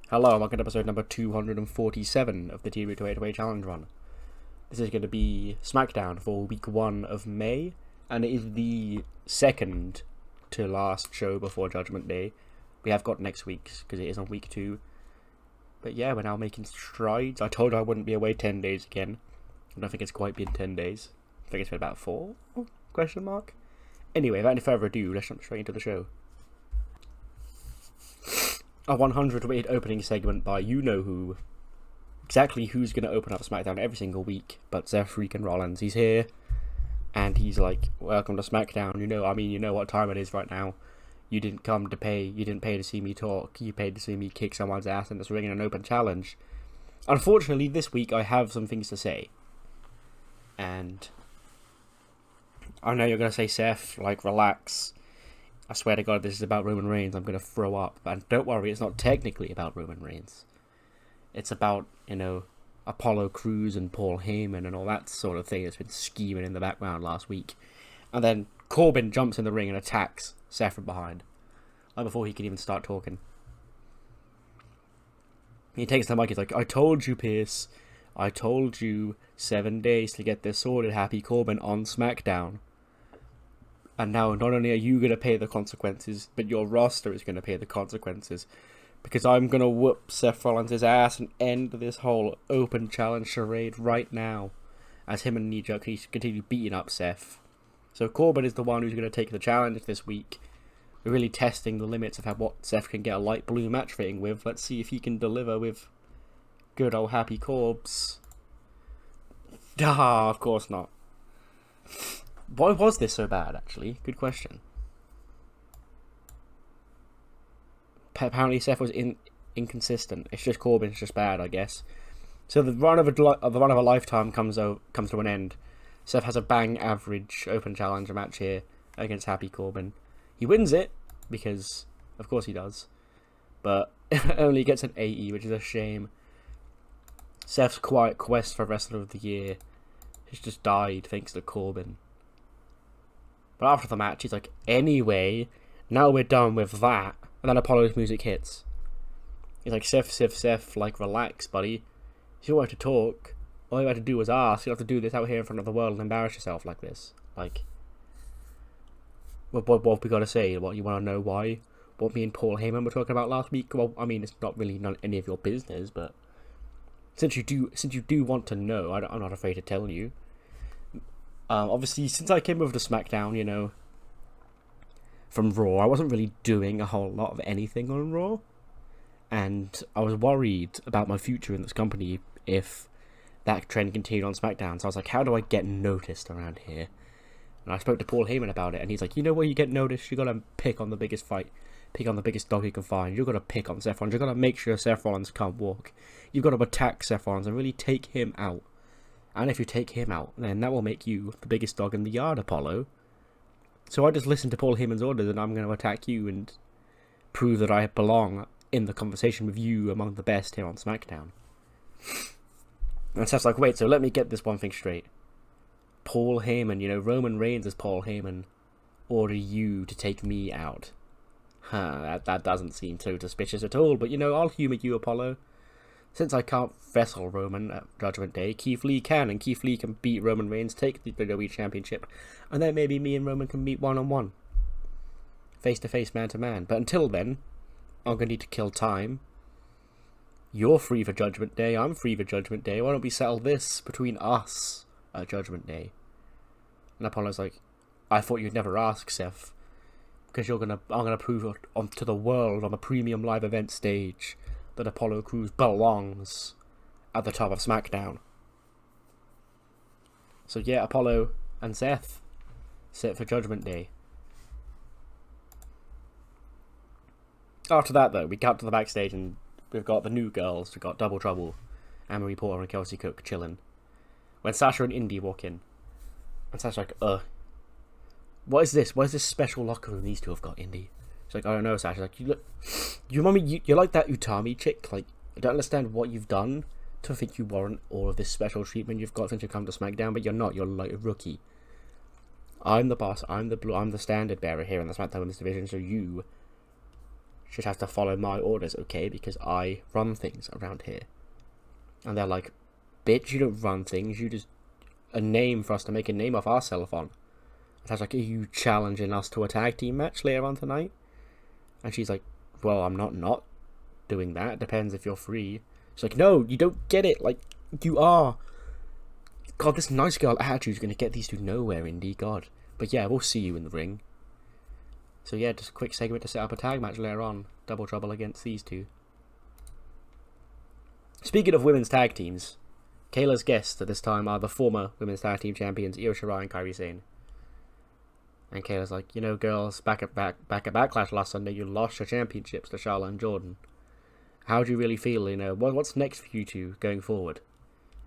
Hello and welcome to episode number 247 of the TEW Challenge Run. This is going to be SmackDown for week 1 of May, and it is the second to last show before Judgment Day. We have got next week's, because it is on week 2. But yeah, we're now making strides. I told you I wouldn't be away 10 days again. I don't think it's quite been 10 days. I think it's been about 4? Question mark? Anyway, without any further ado, let's jump straight into the show. A 100-weight opening segment by you-know-who. Exactly who's going to open up SmackDown every single week, but Seth freaking Rollins. He's here, and he's like, welcome to SmackDown. You know what time it is right now. You didn't come to pay. You didn't pay to see me talk. You paid to see me kick someone's ass in this ring in an open challenge. Unfortunately, this week I have some things to say. And I know you're going to say, Seth, like, relax. I swear to God, this is about Roman Reigns. I'm going to throw up. And don't worry, it's not technically about Roman Reigns. It's about, Apollo Crews and Paul Heyman and all that sort of thing that's been scheming in the background last week. And then Corbin jumps in the ring and attacks Seth from behind. Like before he can even start talking. He takes the mic, he's like, I told you, Pierce. I told you 7 days to get this sorted, Happy Corbin, on SmackDown. And now, not only are you going to pay the consequences, but your roster is going to pay the consequences. Because I'm going to whoop Seth Rollins' ass and end this whole open challenge charade right now. As him and Ilja continue beating up Seth. So Corbin is the one who's going to take the challenge this week. We're really testing the limits of what Seth can get a light blue match fitting with. Let's see if he can deliver with good old Happy Corbs. Ah, of course not. Why was this so bad, actually? Good question. Apparently Seth was inconsistent. It's just Corbin's just bad, I guess. So the run of a lifetime comes to an end. Seth has a bang average open challenger match here against Happy Corbin. He wins it, because of course he does. But only gets an AE, which is a shame. Seth's quiet quest for Wrestler of the Year has just died thanks to Corbin. But after the match, he's like, anyway, now we're done with that. And then Apollo's music hits. He's like, Seth, like, relax, buddy. If you want to talk, all you have to do is ask. You don't have to do this out here in front of the world and embarrass yourself like this. Like, what have we got to say? What, you want to know why? What me and Paul Heyman were talking about last week? Well, I mean, it's not really any of your business, but since you do want to know, I'm not afraid to tell you. Obviously, since I came over to SmackDown, from Raw, I wasn't really doing a whole lot of anything on Raw. And I was worried about my future in this company if that trend continued on SmackDown. So I was like, how do I get noticed around here? And I spoke to Paul Heyman about it, and he's like, you know where you get noticed? You gotta pick on the biggest fight. Pick on the biggest dog you can find. You gotta pick on Seth Rollins. You gotta make sure Seth Rollins can't walk. You've gotta attack Seth Rollins and really take him out. And if you take him out, then that will make you the biggest dog in the yard, Apollo. So I just listened to Paul Heyman's orders, and I'm going to attack you and prove that I belong in the conversation with you among the best here on SmackDown. And Seth's like, wait, so let me get this one thing straight. Paul Heyman, Roman Reigns as Paul Heyman, order you to take me out. That doesn't seem so suspicious at all, but I'll humour you, Apollo. Since I can't wrestle Roman at Judgment Day, Keith Lee can, and Keith Lee can beat Roman Reigns, take the WWE Championship, and then maybe me and Roman can meet one-on-one. Face-to-face, man-to-man. But until then, I'm going to need to kill time. You're free for Judgment Day, I'm free for Judgment Day, why don't we settle this between us at Judgment Day? And Apollo's like, I thought you'd never ask, Seth, because I'm gonna prove to the world on the premium live event stage that Apollo Crews belongs at the top of SmackDown. So yeah, Apollo and Seth set for Judgment Day. After that, though, we got to the backstage and we've got the new girls. We've got Double Trouble, Anne-Marie Porter and Kelsey Cook chilling. When Sasha and Indy walk in, and Sasha's like, what is this? What is this special locker room these two have got, Indy? She's like, I don't know, Sasha. Like, you remind me, you're like that Utami chick. Like, I don't understand what you've done to think you warrant all of this special treatment you've got since you come to SmackDown, but you're not. You're like a rookie. I'm the boss. I'm the standard bearer here in the SmackDown Women's division. So you She just has to follow my orders, okay? Because I run things around here. And they're like, bitch, you don't run things. You just a name for us to make a name of ourselves on. And I was like, are you challenging us to a tag team match later on tonight? And she's like, well, I'm not doing that. Depends if you're free. She's like, no, you don't get it. Like, you are. God, this nice girl attitude's going to get these two nowhere, Indy. God. But yeah, we'll see you in the ring. So yeah, just a quick segment to set up a tag match later on. Double trouble against these two. Speaking of women's tag teams, Kayla's guests at this time are the former women's tag team champions Io Shirai and Kairi Sane. And Kayla's like, you know, girls, back at Backlash last Sunday, you lost your championships to Charlotte and Jordan. How do you really feel? You know, what's next for you two going forward?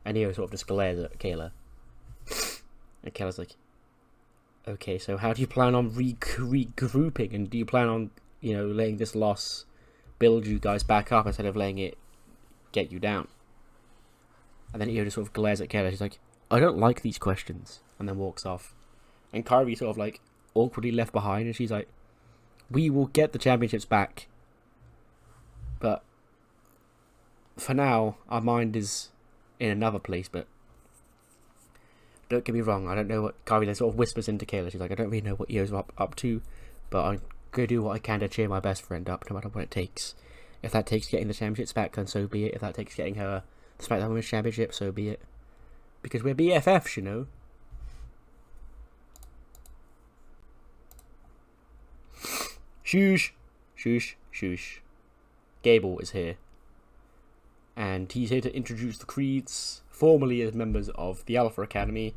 And Io sort of just glares at Kayla. And Kayla's like, okay, so how do you plan on regrouping? And do you plan on, you know, letting this loss build you guys back up instead of letting it get you down? And then Io just sort of glares at Kayla. She's like, I don't like these questions. And then walks off. And Kairi sort of like awkwardly left behind. And she's like, we will get the championships back. But for now, our mind is in another place. But don't get me wrong, I don't know what Kairi then sort of whispers into Kayla. She's like, I don't really know what Io's up to, but I'm going to do what I can to cheer my best friend up, no matter what it takes. If that takes getting the championships back, then so be it. If that takes getting her the SmackDown Women's Championship, so be it. Because we're BFFs, you know. Shoosh, shoosh, shoosh. Gable is here. And he's here to introduce the Creeds, formally as members of the Alpha Academy,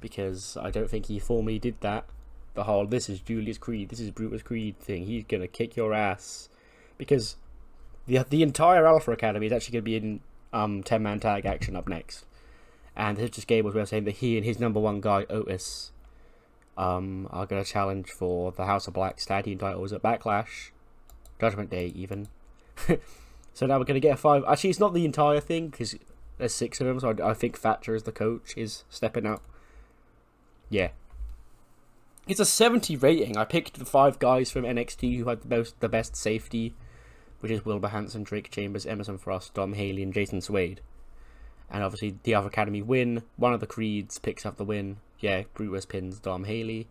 because I don't think he formally did that. The whole, this is Julius Creed, this is Brutus Creed thing, he's gonna kick your ass. Because the entire Alpha Academy is actually gonna be in 10-man tag action up next. And this is just Gable's way of saying that he and his number one guy, Otis, are gonna challenge for the House of Black's tag team titles at Backlash, Judgment Day even. So now we're going to get a 5. Actually, it's not the entire thing, because there's 6 of them, so I think Thatcher as the coach is stepping out. Yeah. It's a 70 rating. I picked the 5 guys from NXT who had the best safety, which is Wilbur Hanson, Drake Chambers, Emerson Frost, Dom Haley, and Jason Suede. And obviously, the Alpha Academy win. One of the Creeds picks up the win. Yeah, Brutus pins Dom Haley.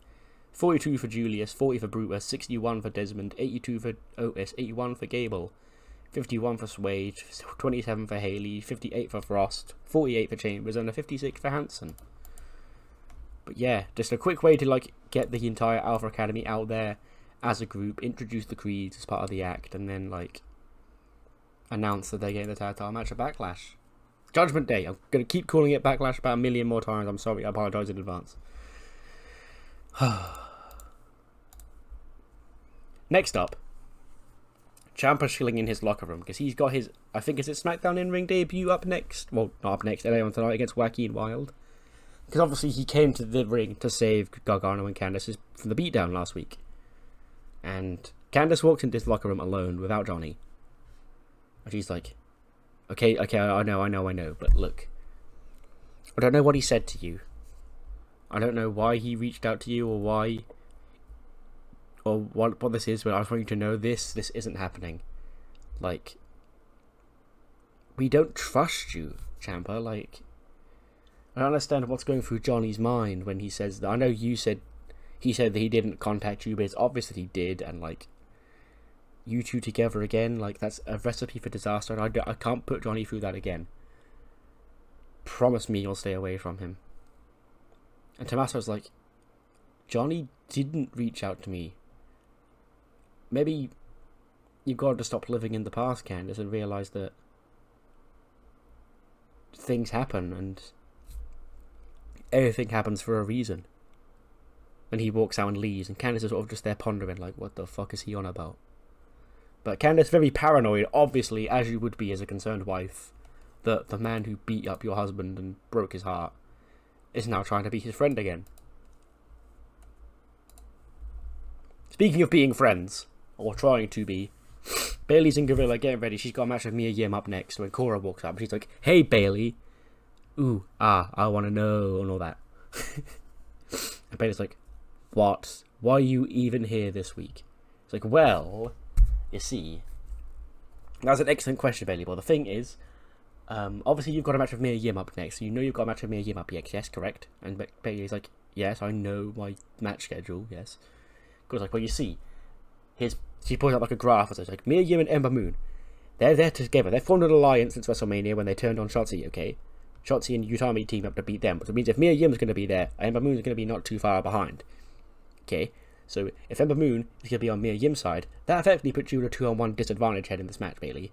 42 for Julius, 40 for Brutus, 61 for Desmond, 82 for Otis, 81 for Gable. 51 for Suede, 27 for Haley, 58 for Frost, 48 for Chambers, and a 56 for Hanson. But yeah, just a quick way to like get the entire Alpha Academy out there as a group, introduce the Creeds as part of the act, and then like announce that they're getting the tag title match at Backlash. Judgment Day. I'm gonna keep calling it Backlash about a million more times. I'm sorry. I apologize in advance. Next up, Ciampa chilling in his locker room because he's got his, I think it's his SmackDown in-ring debut up next. Well, not up next, LA on tonight against Wacky and Wild. Because obviously he came to the ring to save Gargano and Candice from the beatdown last week. And Candice walks into his locker room alone without Johnny. And she's like, okay, I know, but look. I don't know what he said to you. I don't know why he reached out to you or why... or what this is, but I just want you to know this isn't happening. Like, we don't trust you, Ciampa. Like, I don't understand what's going through Johnny's mind when he says that. I know you said, he said that he didn't contact you, but it's obvious that he did, and like, you two together again, like, that's a recipe for disaster, and I can't put Johnny through that again. Promise me you'll stay away from him. And Tommaso's like, Johnny didn't reach out to me. Maybe you've got to stop living in the past, Candice, and realise that things happen and everything happens for a reason. And he walks out and leaves, and Candice is sort of just there pondering, like, what the fuck is he on about? But Candice, very paranoid, obviously, as you would be as a concerned wife, that the man who beat up your husband and broke his heart is now trying to be his friend again. Speaking of being friends, or trying to be, Bayley's in Gorilla getting ready. She's got a match with Mia Yim up next when Cora walks up. She's like, hey Bayley. Ooh, I want to know, and all that. And Bayley's like, what? Why are you even here this week? It's like, well, you see, that's an excellent question, Bailey. But the thing is, obviously you've got a match with Mia Yim up next. So you know you've got a match with Mia Yim up next. Yes, correct. And Bailey's like, yes, I know my match schedule. Yes. Goes like, well, you see, she pulls out like a graph. It's like Mia Yim and Ember Moon. They're there together. They formed an alliance since WrestleMania when they turned on Shotzi. Okay, Shotzi and Utami team up to beat them. Which means if Mia Yim's going to be there, Ember Moon's going to be not too far behind. Okay. So if Ember Moon is going to be on Mia Yim's side, that effectively puts you at a 2-on-1 disadvantage head in this match, Bailey.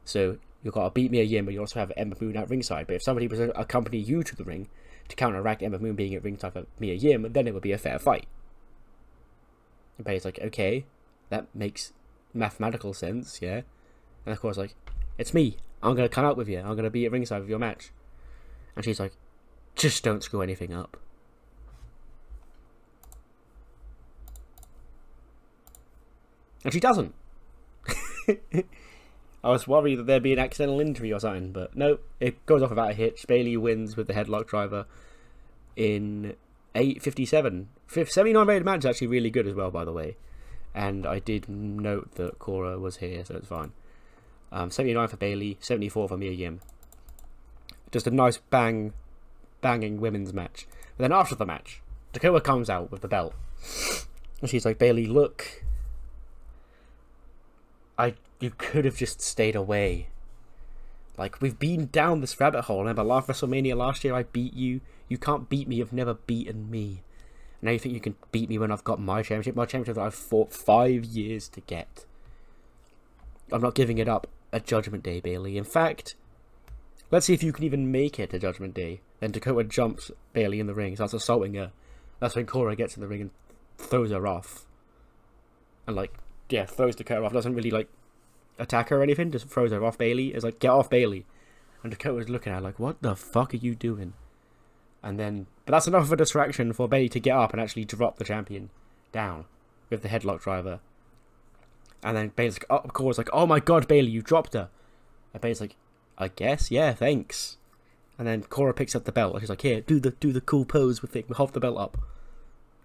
So you've got to beat Mia Yim, but you also have Ember Moon at ringside. But if somebody was to accompany you to the ring to counteract Ember Moon being at ringside for Mia Yim, then it would be a fair fight. And Bailey's like, okay, that makes mathematical sense, yeah. And of course, like, it's me. I'm going to come out with you. I'm going to be at ringside with your match. And she's like, just don't screw anything up. And she doesn't. I was worried that there'd be an accidental injury or something, but no, it goes off without a hitch. Bailey wins with the headlock driver in 8:57. 79-rated match is actually really good as well, by the way. And I did note that Cora was here, so it's fine. 79 for Bailey, 74 for Mia Yim. Just a nice banging women's match. But then after the match, Dakota comes out with the belt. And she's like, Bailey, look. You could have just stayed away. Like, we've been down this rabbit hole. Remember, last WrestleMania last year, I beat you. You can't beat me. You've never beaten me. Now you think you can beat me when I've got my championship? My championship that I've fought 5 years to get. I'm not giving it up at Judgment Day, Bailey. In fact, let's see if you can even make it to Judgment Day. Then Dakota jumps Bailey in the ring, starts assaulting her. That's when Cora gets in the ring and throws her off. And, like, yeah, throws Dakota off. Doesn't really, like, attack her or anything. Just throws her off Bailey. It's like, get off Bailey. And Dakota's looking at her like, what the fuck are you doing? And then, but that's enough of a distraction for Bailey to get up and actually drop the champion down with the headlock driver. And then Bailey's like, oh, Cora's like, oh my god, Bailey, you dropped her. And Bailey's like, I guess, yeah, thanks. And then Cora picks up the belt. She's like, here, do the cool pose with it. Hold the belt up.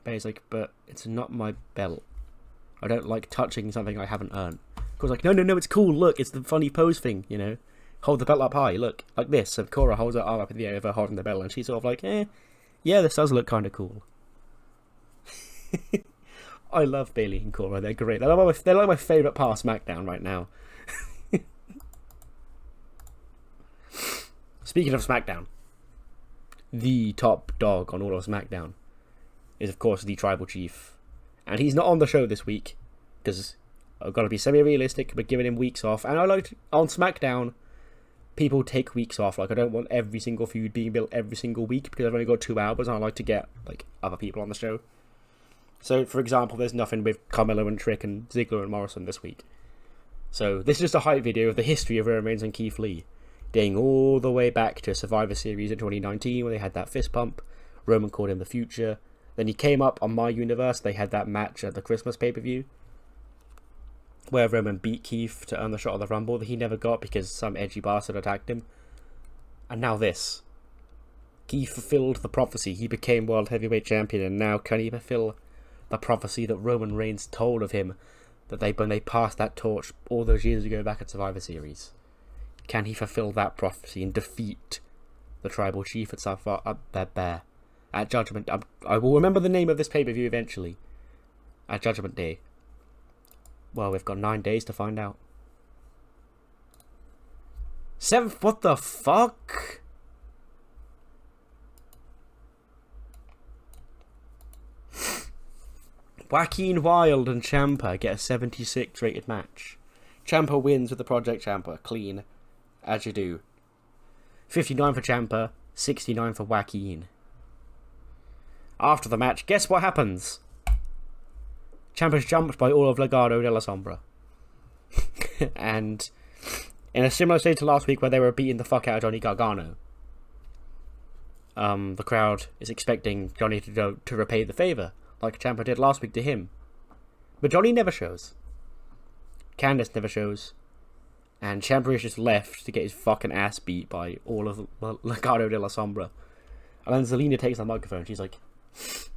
Bailey's like, but it's not my belt. I don't like touching something I haven't earned. Cora's like, no, it's cool. Look, it's the funny pose thing, you know. Hold the belt up high, look, like this. And Cora holds her arm up in the air of her holding the belt, and she's sort of like, yeah, this does look kind of cool. I love Bailey and Cora, they're great. They're like my favourite part of SmackDown right now. Speaking of SmackDown, the top dog on all of SmackDown is, of course, the Tribal Chief. And he's not on the show this week, because I've got to be semi-realistic, but giving him weeks off. And I like, on SmackDown, people take weeks off. Like, I don't want every single feud being built every single week, because I've only got 2 hours, and I like to get, like, other people on the show. So, for example, there's nothing with Carmelo and Trick and Ziggler and Morrison this week. So, this is just a hype video of the history of Roman Reigns and Keith Lee, dating all the way back to Survivor Series in 2019, where they had that fist pump. Roman called him the future. Then he came up on My Universe. They had that match at the Christmas pay-per-view, where Roman beat Keith to earn the shot of the Rumble that he never got because some edgy bastard attacked him. And now this. Keith fulfilled the prophecy. He became World Heavyweight Champion, and now can he fulfill the prophecy that Roman Reigns told of him that when they passed that torch all those years ago back at Survivor Series? Can he fulfill that prophecy and defeat the Tribal Chief at Judgment? I will remember the name of this pay-per-view eventually. At Judgment Day. Well, we've got 9 days to find out. 7th? What the fuck? Joaquin Wilde and Ciampa get a 76 rated match. Ciampa wins with the Project Ciampa. Clean. As you do. 59 for Ciampa. 69 for Joaquin. After the match, guess what happens? Ciampa's jumped by all of Legado de la Sombra. And in a similar state to last week where they were beating the fuck out of Johnny Gargano, the crowd is expecting Johnny to repay the favour, like Ciampa did last week to him. But Johnny never shows. Candice never shows. And Ciampa is just left to get his fucking ass beat by all of Legado de la Sombra. And then Zelina takes the microphone. She's like,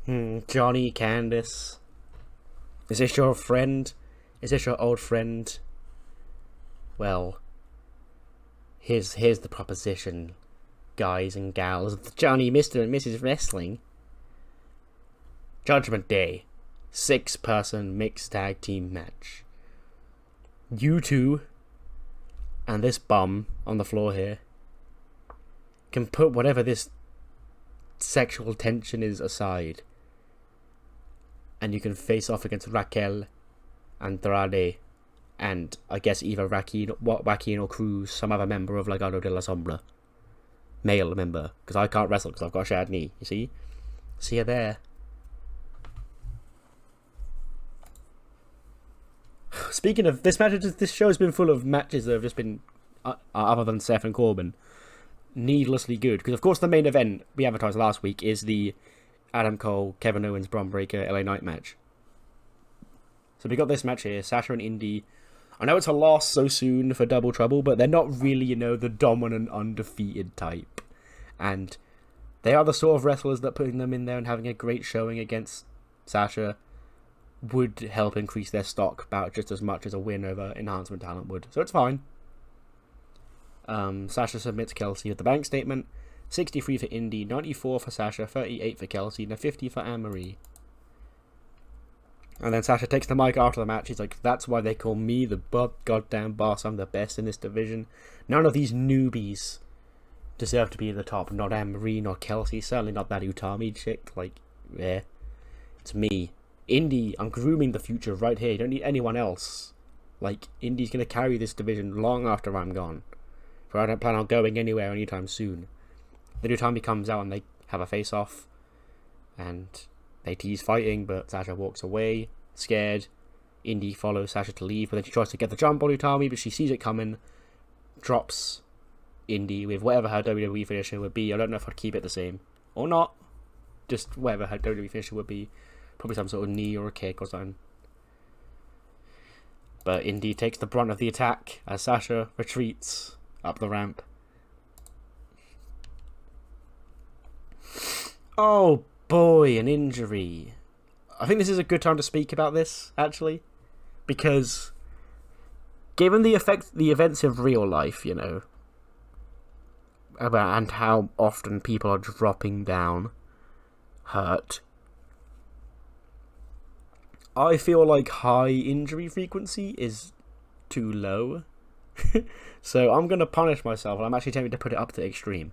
Johnny, Candice, is this your friend? Is this your old friend? Well, here's the proposition, guys and gals, Johnny, Mr. and Mrs. Wrestling. Judgment Day, 6-person mixed tag team match. You two and this bum on the floor here can put whatever this sexual tension is aside, and you can face off against Raquel, Andrade, and I guess either Joaquin or Cruz, some other member of Legado de la Sombra. Male member, because I can't wrestle because I've got a shattered knee, you see? See you there. Speaking of this match, this show has been full of matches that have just been, other than Seth and Corbin, needlessly good. Because of course the main event we advertised last week is the Adam Cole, Kevin Owens, Braun Breaker, LA Knight match. So we got this match here, Sasha and Indy. I know it's a loss so soon for Double Trouble, but they're not really, the dominant, undefeated type. And they are the sort of wrestlers that putting them in there and having a great showing against Sasha would help increase their stock about just as much as a win over Enhancement Talent would. So it's fine. Sasha submits Kelsey with the bank statement. 63 for Indy, 94 for Sasha, 38 for Kelsey, and a 50 for Anne-Marie. And then Sasha takes the mic after the match. He's like, that's why they call me the goddamn boss. I'm the best in this division. None of these newbies deserve to be at the top. Not Anne-Marie, not Kelsey, certainly not that Utami chick. Like, yeah. It's me. Indy, I'm grooming the future right here. You don't need anyone else. Like, Indy's going to carry this division long after I'm gone. For I don't plan on going anywhere anytime soon. The Utami comes out and they have a face-off. And they tease fighting, but Sasha walks away, scared. Indy follows Sasha to leave, but then she tries to get the jump on Utami, but she sees it coming. Drops Indy with whatever her WWE finisher would be. I don't know if I'd keep it the same. Or not. Just whatever her WWE finisher would be. Probably some sort of knee or a kick or something. But Indy takes the brunt of the attack as Sasha retreats up the ramp. Oh boy, an injury. I think this is a good time to speak about this, actually. Because given the events of real life, and how often people are dropping down hurt, I feel like high injury frequency is too low. So I'm going to punish myself, and I'm actually tempted to put it up to extreme.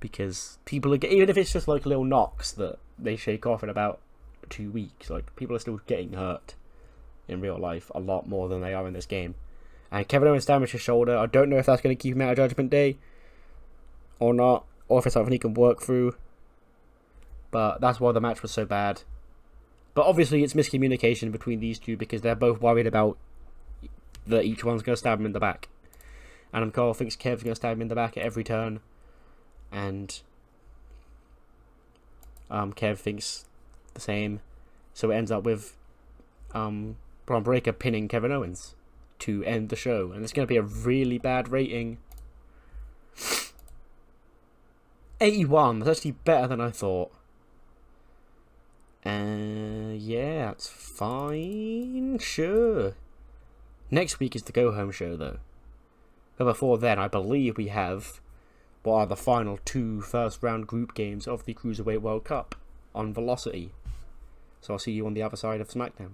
Because people are, even if it's just like little knocks that they shake off in about 2 weeks, like, people are still getting hurt in real life a lot more than they are in this game. And Kevin Owens damaged his shoulder. I don't know if that's going to keep him out of Judgment Day or not, or if it's something he can work through. But that's why the match was so bad. But obviously it's miscommunication between these two because they're both worried about that each one's going to stab him in the back. Adam Cole thinks Kev's going to stab him in the back at every turn. And Kev thinks the same. So it ends up with Braun Breaker pinning Kevin Owens to end the show. And it's going to be a really bad rating. 81. That's actually better than I thought. Yeah, that's fine. Sure. Next week is the go-home show, though. But before then, I believe we have what are the final 2 first-round group games of the Cruiserweight World Cup on Velocity. So I'll see you on the other side of SmackDown.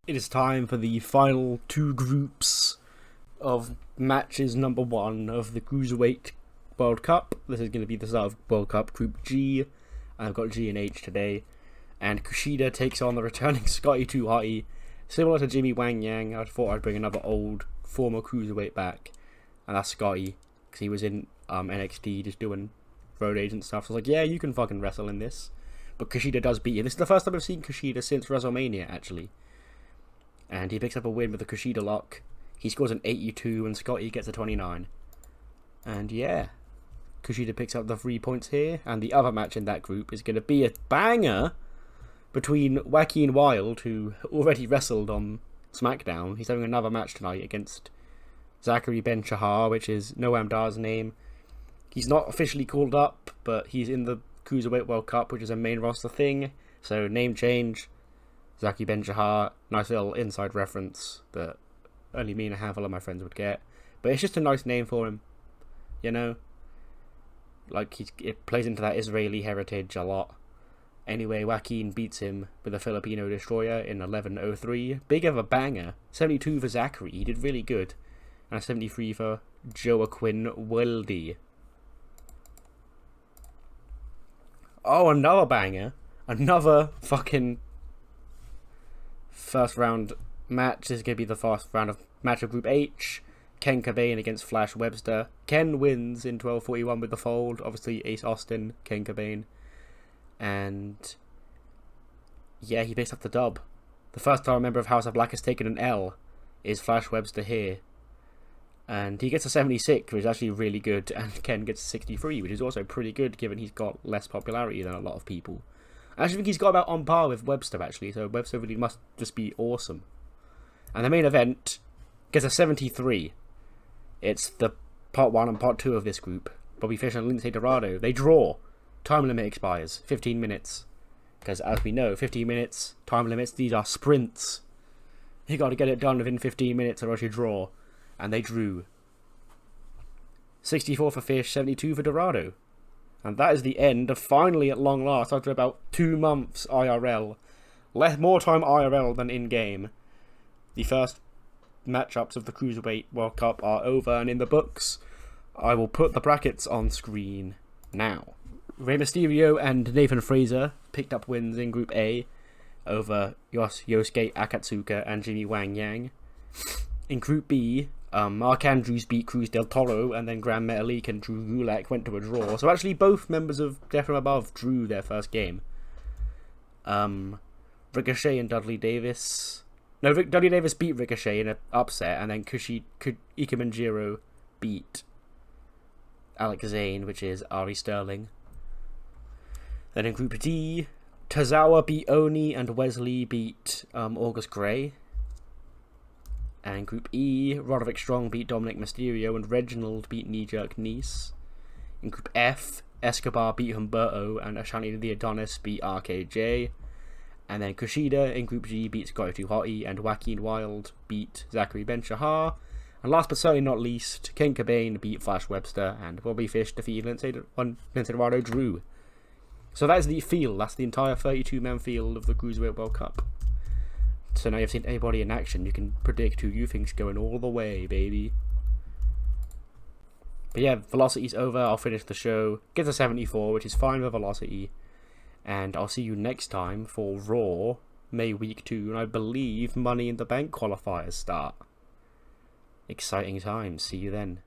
It is time for the final 2 groups of matches number 1 of the Cruiserweight World Cup. This is going to be the start of World Cup Group G. I've got G and H today. And Kushida takes on the returning Scotty 2 Hotty. Similar to Jimmy Wang Yang, I thought I'd bring another old former Cruiserweight back. And that's Scotty, because he was in NXT just doing road agent stuff. So I was like, yeah, you can fucking wrestle in this. But Kushida does beat you. This is the first time I've seen Kushida since WrestleMania, actually. And he picks up a win with the Kushida lock. He scores an 82 and Scotty gets a 29. And yeah, Kushida picks up the 3 points here. And the other match in that group is going to be a banger between Wacky and Wild, who already wrestled on SmackDown. He's having another match tonight against Zachary Ben Shahar, which is Noam Dar's name. He's not officially called up, but he's in the Cruiserweight World Cup, which is a main roster thing. So name change. Zaki Ben-Shahar, nice little inside reference that only me and a handful of my friends would get. But it's just a nice name for him, you know? Like, it plays into that Israeli heritage a lot. Anyway, Joaquin beats him with a Filipino destroyer in 11:03. Big of a banger. 72 for Zachary, he did really good. And a 73 for Joaquin Wilde. Oh, another banger. Another fucking first round match. This is going to be the first round of match of Group H. Ken Cobain against Flash Webster. Ken wins in 12:41 with the fold. Obviously, Ace Austin, Ken Cobain. And yeah, he picks up the dub. The first time a member of House of Black has taken an L is Flash Webster here. And he gets a 76, which is actually really good. And Ken gets a 63, which is also pretty good given he's got less popularity than a lot of people. I actually think he's got about on par with Webster, actually. So Webster really must just be awesome. And the main event gets a 73. It's the part 1 and part 2 of this group. Bobby Fish and Lindsay Dorado. They draw. Time limit expires. 15 minutes. Because as we know, 15 minutes, time limits, these are sprints. You got to get it done within 15 minutes or else you draw. And they drew. 64 for Fish, 72 for Dorado. And that is the end of, finally at long last, after about 2 months IRL. More time IRL than in-game. The first matchups of the Cruiserweight World Cup are over and in the books. I will put the brackets on screen now. Rey Mysterio and Nathan Fraser picked up wins in Group A over Yosuke Akatsuka and Jimmy Wang Yang. In Group B, Mark Andrews beat Cruz del Toro, and then Gran Metalik and Drew Gulak went to a draw. So actually both members of Death from Above drew their first game. Ricochet and Dudley Davis... No, Dudley Davis beat Ricochet in an upset, and then Ikemanjiro beat Alex Zane, which is Ari Sterling. Then in Group D, Tozawa beat Oni and Wesley beat August Gray. And Group E, Roderick Strong beat Dominic Mysterio and Reginald beat Knee Jerk Nice. In Group F, Escobar beat Humberto and Ashani the Adonis beat RKJ. And then Kushida in Group G beat Scotty 2 Hotty and Joaquin Wilde beat Zachary Ben-Shahar. And last but certainly not least, Ken Cobain beat Flash Webster and Bobby Fish defeated Lindsay Dorado Drew. So that is the field. That's the entire 32-man field of the Cruiserweight World Cup. So now you've seen everybody in action, you can predict who you think's going all the way, baby. But yeah, Velocity's over. I'll finish the show. Gets a 74, which is fine with Velocity. And I'll see you next time for Raw, May Week 2, and I believe Money in the Bank qualifiers start. Exciting times. See you then.